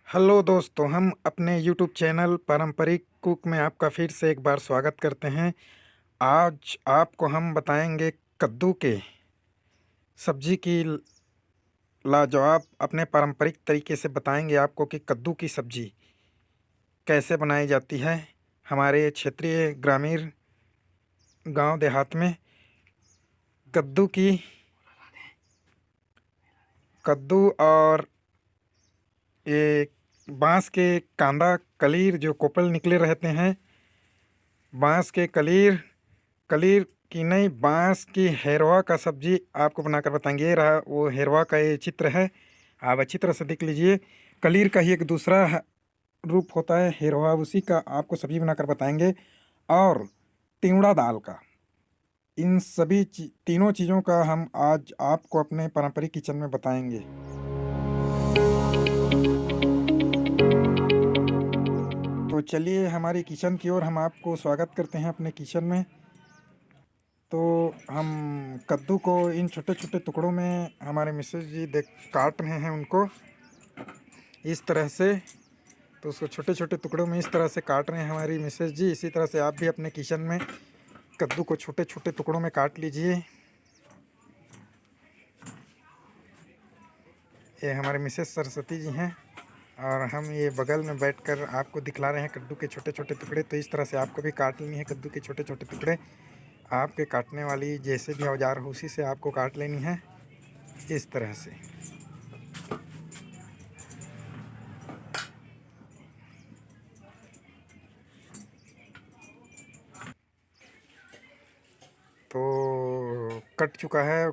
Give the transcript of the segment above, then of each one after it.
Hello दोस्तों, हम अपने यूट्यूब चैनल पारंपरिक कुक में आपका फिर से एक बार स्वागत करते हैं। आज आपको हम बताएंगे कद्दू के सब्जी की लाजवाब अपने पारंपरिक तरीके से बताएंगे आपको कि कद्दू की सब्जी कैसे बनाई जाती है हमारे क्षेत्रीय ग्रामीण गांव देहात में। कद्दू की कद्दू और ये बांस के कांदा कलीर जो कोपल निकले रहते हैं, बांस के कलीर कलीर की नहीं, बांस की हेरवा का सब्जी आपको बनाकर बताएंगे। ये रहा वो हेरवा का ये चित्र है, आप अच्छी तरह से देख लीजिए। कलीर का ही एक दूसरा रूप होता है हेरवा, उसी का आपको सब्जी बनाकर बताएंगे। और तिवड़ा दाल का, इन सभी तीनों चीज़ों का हम आज आपको अपने पारंपरिक किचन में बताएंगे। तो चलिए हमारी किचन की ओर हम आपको स्वागत करते हैं अपने किचन में। तो हम कद्दू को इन छोटे छोटे टुकड़ों में हमारे मिसेज जी देख काट रहे हैं उनको इस तरह से। तो उसको छोटे छोटे टुकड़ों में इस तरह से काट रहे हैं हमारी मिसेज जी। इसी तरह से आप भी अपने किचन में कद्दू को छोटे छोटे टुकड़ों में काट लीजिए। ये हमारे मिसेज सरस्वती जी हैं और हम ये बगल में बैठकर आपको दिखला रहे हैं कद्दू के छोटे छोटे टुकड़े। तो इस तरह से आपको भी काट लेनी है कद्दू के छोटे छोटे टुकड़े। आपके काटने वाली जैसे भी औजार हो उसी से आपको काट लेनी है इस तरह से। तो कट चुका है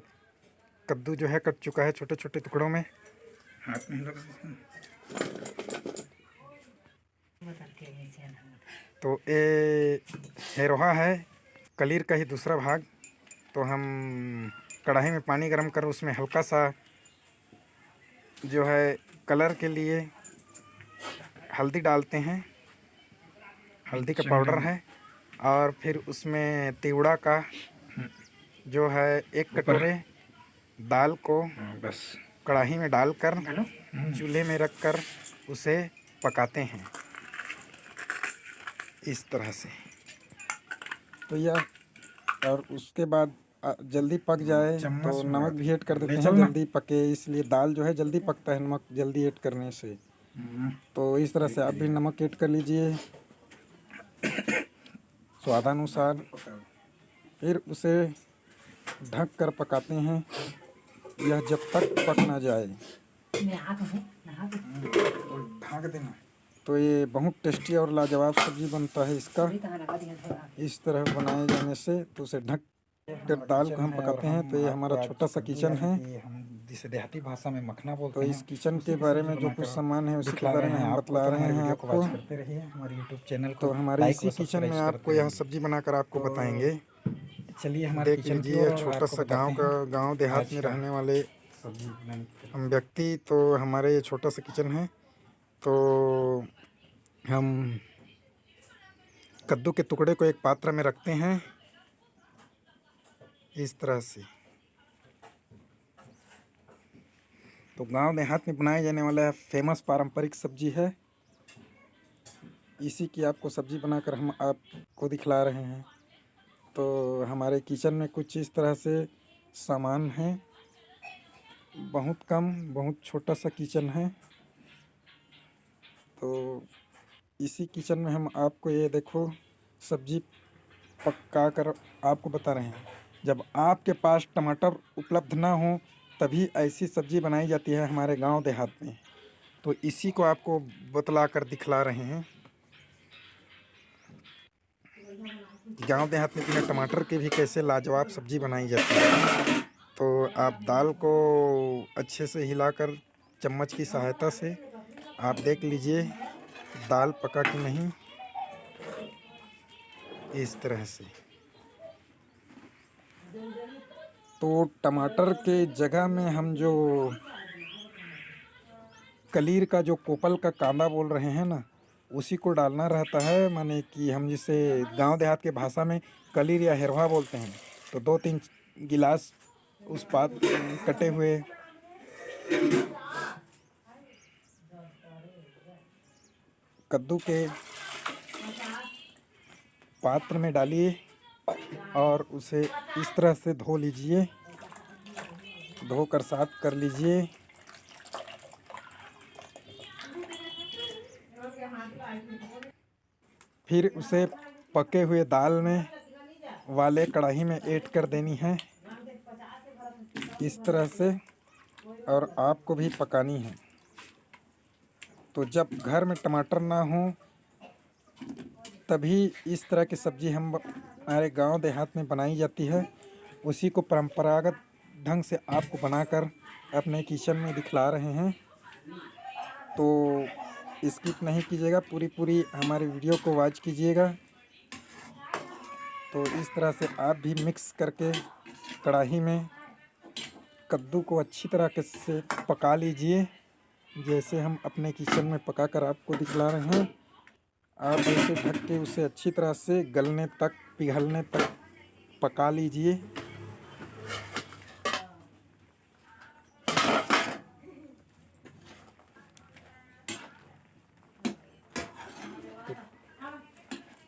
कद्दू, जो है कट चुका है छोटे छोटे टुकड़ों में। हाथ में तो ये हेरोहा है, कलीर का ही दूसरा भाग। तो हम कढ़ाई में पानी गर्म कर उसमें हल्का सा जो है कलर के लिए हल्दी डालते हैं, हल्दी का पाउडर है। और फिर उसमें तिवड़ा का जो है एक कटोरे दाल को बस कढ़ाई में डालकर चूल्हे में रखकर उसे पकाते हैं इस तरह से। तो यह और उसके बाद जल्दी पक जाए तो नमक भी ऐड कर देते हैं, जल्दी पके इसलिए दाल जो है जल्दी पकता है नमक जल्दी ऐड करने से। तो इस तरह से आप भी नमक ऐड कर लीजिए स्वादानुसार। फिर उसे ढक कर पकाते हैं यह जब तक पक ना जाए। ढक देना। तो ये बहुत टेस्टी और लाजवाब सब्जी बनता है इसका, इस तरह बनाए जाने से। तो उसे ढक कर दाल को हम पकाते हैं। तो ये हमारा छोटा सा किचन है, जिसे देहाती भाषा में मखना बोलते हैं। तो इस किचन के बारे में जो कुछ सामान है उसके बारे में हम बतला रहे हैं आपको। हमारे यूट्यूब चैनल को, तो हमारे इसी किचन में आपको यह सब्जी बनाकर आपको बताएंगे। चलिए हमारे देख लीजिए, छोटा सा गांव देहात में रहने वाले हम व्यक्ति, तो हमारे ये छोटा सा किचन है। तो हम कद्दू के टुकड़े को एक पात्र में रखते हैं इस तरह से। तो गांव देहात में बनाए जाने वाला फेमस पारंपरिक सब्जी है, इसी की आपको सब्जी बनाकर हम आपको दिखला रहे हैं। तो हमारे किचन में कुछ इस तरह से सामान है, बहुत कम, बहुत छोटा सा किचन है। तो इसी किचन में हम आपको ये देखो सब्जी पका कर आपको बता रहे हैं। जब आपके पास टमाटर उपलब्ध ना हो तभी ऐसी सब्जी बनाई जाती है हमारे गांव देहात में। तो इसी को आपको बतला कर दिखला रहे हैं। गांव देहात में बिना टमाटर के भी कैसे लाजवाब सब्जी बनाई जाती है। तो आप दाल को अच्छे से हिलाकर चम्मच की सहायता से आप देख लीजिए दाल पका कि नहीं, इस तरह से। तो टमाटर के जगह में हम जो कलीर का जो कोपल का कांदा बोल रहे हैं ना, उसी को डालना रहता है। माने कि हम जिसे गांव देहात के भाषा में कलीर या हेरवा बोलते हैं। तो 2-3 गिलास उस पात कटे हुए कद्दू के पात्र में डालिए और उसे इस तरह से धो लीजिए, धोकर साफ कर लीजिए। फिर उसे पके हुए दाल में वाले कढ़ाई में ऐड कर देनी है इस तरह से, और आपको भी पकानी है। तो जब घर में टमाटर ना हो तभी इस तरह की सब्ज़ी हमारे गांव देहात में बनाई जाती है। उसी को परंपरागत ढंग से आपको बनाकर अपने किचन में दिखला रहे हैं। तो स्किप नहीं कीजिएगा, पूरी हमारे वीडियो को वॉच कीजिएगा। तो इस तरह से आप भी मिक्स करके कढ़ाई में कद्दू को अच्छी तरह से पका लीजिए, जैसे हम अपने किचन में पकाकर आपको दिखला रहे हैं। आप ऐसे ढक के उसे अच्छी तरह से गलने तक, पिघलने तक पका लीजिए।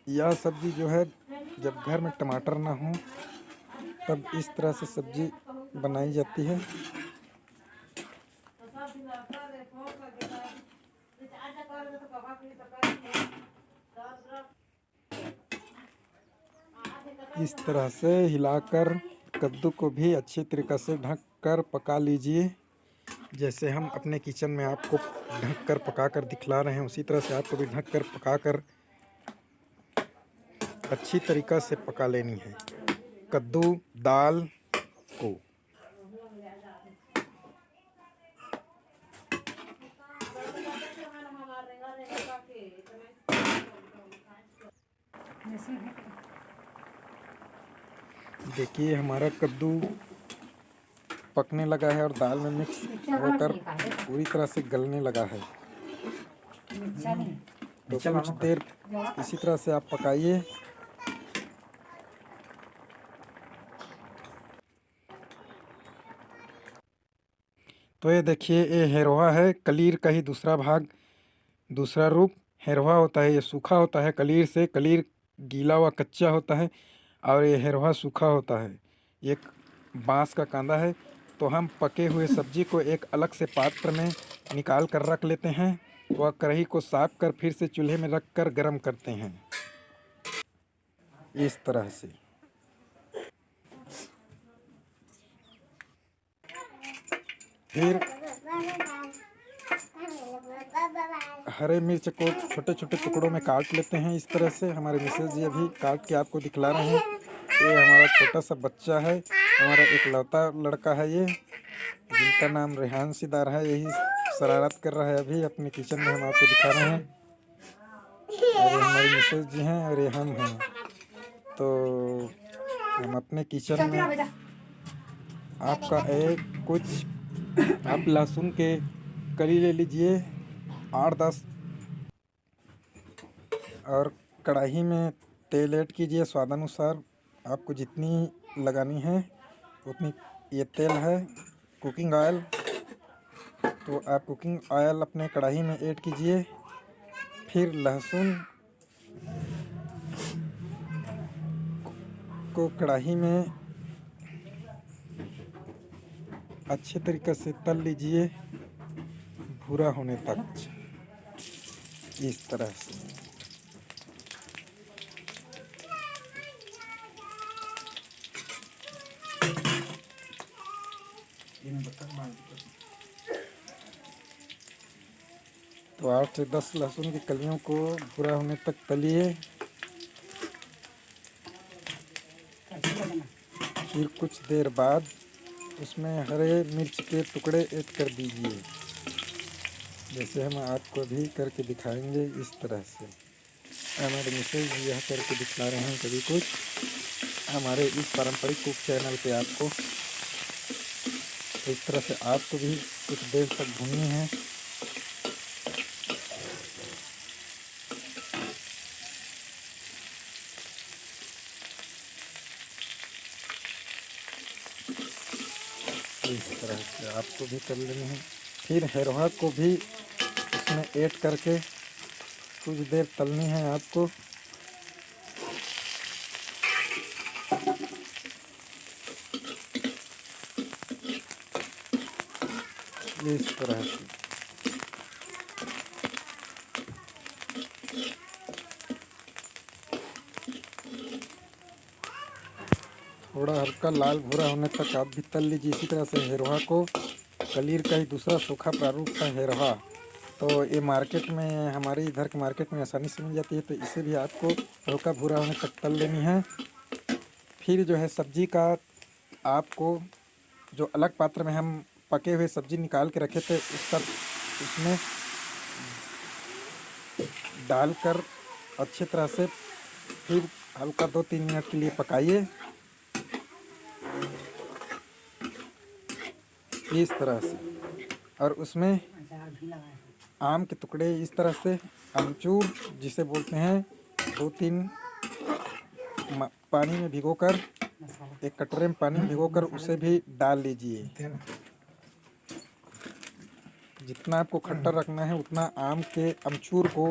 यह सब्ज़ी जो है, जब घर में टमाटर ना हो तब इस तरह से सब्ज़ी बनाई जाती है। इस तरह से हिलाकर कद्दू को भी अच्छी तरीक़े से ढक कर पका लीजिए, जैसे हम अपने किचन में आपको ढक कर पका कर दिखला रहे हैं। उसी तरह से आपको भी ढक कर पका कर अच्छी तरीक़ा से पका लेनी है कद्दू दाल को। देखिए हमारा कद्दू पकने लगा है और दाल में मिक्स होकर पूरी तरह से गलने लगा है। तो कुछ देर इसी तरह से आप पकाइए। तो ये देखिए, ये हेरवा है, कलीर का ही दूसरा भाग, दूसरा रूप हेरवा होता है। ये सूखा होता है कलीर से, कलीर गीला व कच्चा होता है और ये हेरवा सूखा होता है। एक बांस का कांदा है। तो हम पके हुए सब्जी को एक अलग से पात्र में निकाल कर रख लेते हैं। वह कढ़ाई को साफ कर फिर से चूल्हे में रख कर गर्म करते हैं इस तरह से। फिर हरे मिर्च को छोटे छोटे टुकड़ों में काट लेते हैं इस तरह से। हमारे मिसेज जी अभी काट के आपको दिखला रहे हैं। ये हमारा छोटा सा बच्चा है, हमारा इकलौता लड़का है ये, जिनका नाम रेहान सिदार है। यही शरारत कर रहा है अभी अपने किचन में, हम आपको दिखा रहे हैं। और ये हमारी मिसेज जी हैं और ये हम हैं। तो हम अपने किचन में आपका कुछ आप लहसुन के कली ले लीजिए 8-10, और कढ़ाई में तेल ऐड कीजिए स्वादानुसार। आपको जितनी लगानी है उतनी। ये तेल है कुकिंग ऑयल, तो आप कुकिंग ऑयल अपने कढ़ाई में ऐड कीजिए। फिर लहसुन को कढ़ाई में अच्छे तरीके से तल लीजिए भूरा होने तक इस तरह से। तो 8 से 10 लहसुन की कलियों को भूरा होने तक तलिए। फिर कुछ देर बाद उसमें हरे मिर्च के टुकड़े ऐड कर दीजिए, जैसे हम आपको भी करके दिखाएंगे इस तरह से। हमारे मिसेज यह करके दिखला रहे हैं कभी कुछ हमारे इस पारंपरिक कुक चैनल पे आपको। इस तरह से आपको भी कुछ देर तक भूननी है। इस तरह से आपको भी कर लेनी है। फिर हेरवा को भी इसमें ऐड करके कुछ देर तलनी है आपको। इस तरह से थोड़ा हल्का लाल भूरा होने तक आप भी तल लीजिए। इसी तरह से हेरवा को, कलीर का ही दूसरा सूखा प्रारूप है हेरवा। तो ये मार्केट में, हमारे इधर के मार्केट में आसानी से मिल जाती है। तो इसे भी आपको हल्का भूरा होने तक तल लेनी है। फिर जो है सब्जी का आपको, जो अलग पात्र में हम पके हुए सब्जी निकाल के रखे थे उसमें डालकर अच्छे तरह से फिर हल्का 2-3 मिनट के लिए पकाइए। इस तरह से, और उसमें आम के टुकड़े इस तरह से, अमचूर जिसे बोलते हैं, 2-3 पानी में भिगोकर, एक कटोरे में पानी में भिगोकर उसे भी डाल लीजिए। जितना आपको खट्टा रखना है उतना आम के अमचूर को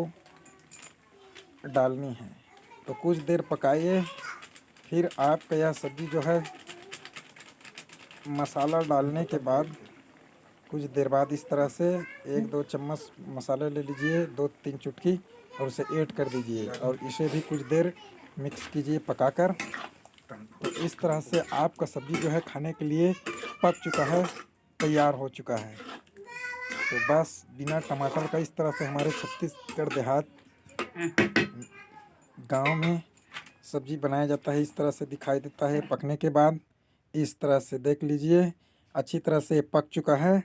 डालनी है। तो कुछ देर पकाइए। फिर आपका यह सब्ज़ी जो है, मसाला डालने के बाद कुछ देर बाद इस तरह से 1-2 चम्मच मसाला ले लीजिए, 2-3 चुटकी, और उसे ऐड कर दीजिए और इसे भी कुछ देर मिक्स कीजिए पकाकर। तो इस तरह से आपका सब्ज़ी जो है खाने के लिए पक चुका है, तैयार हो चुका है। तो बस बिना टमाटर का इस तरह से हमारे छत्तीसगढ़ देहात गांव में सब्ज़ी बनाया जाता है। इस तरह से दिखाई देता है पकने के बाद। इस तरह से देख लीजिए, अच्छी तरह से पक चुका है।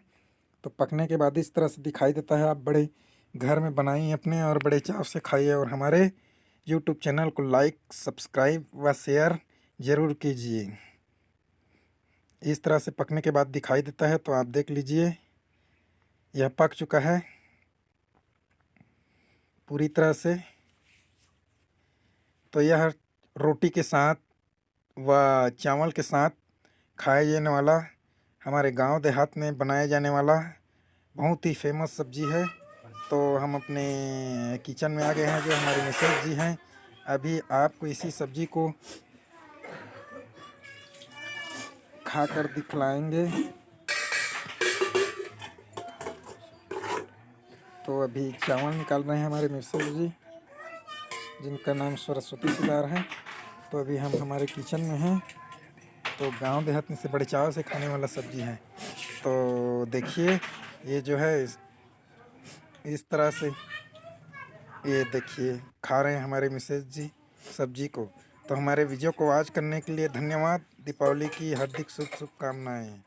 तो पकने के बाद इस तरह से दिखाई देता है। आप बड़े घर में बनाइए अपने और बड़े चाव से खाइए, और हमारे यूट्यूब चैनल को लाइक, सब्सक्राइब व शेयर ज़रूर कीजिए। इस तरह से पकने के बाद दिखाई देता है। तो आप देख लीजिए, यह पक चुका है पूरी तरह से। तो यह रोटी के साथ व चावल के साथ खाया जाने वाला, हमारे गांव देहात में बनाया जाने वाला बहुत ही फेमस सब्जी है। तो हम अपने किचन में आ गए हैं, जो हमारे मिसेज जी हैं। अभी आपको इसी सब्जी को खाकर दिखलाएंगे। तो अभी चावल निकाल रहे हैं हमारे मिसेज जी, जिनका नाम सरस्वती सिदार है। तो अभी हम हमारे किचन में हैं। तो गांव देहात में से बड़े चाव से खाने वाला सब्जी है। तो देखिए, ये जो है इस तरह से, ये देखिए खा रहे हैं हमारे मिसेज जी सब्जी को। तो हमारे वीडियो को वॉच करने के लिए धन्यवाद। दीपावली की हार्दिक शुभकामनाएं।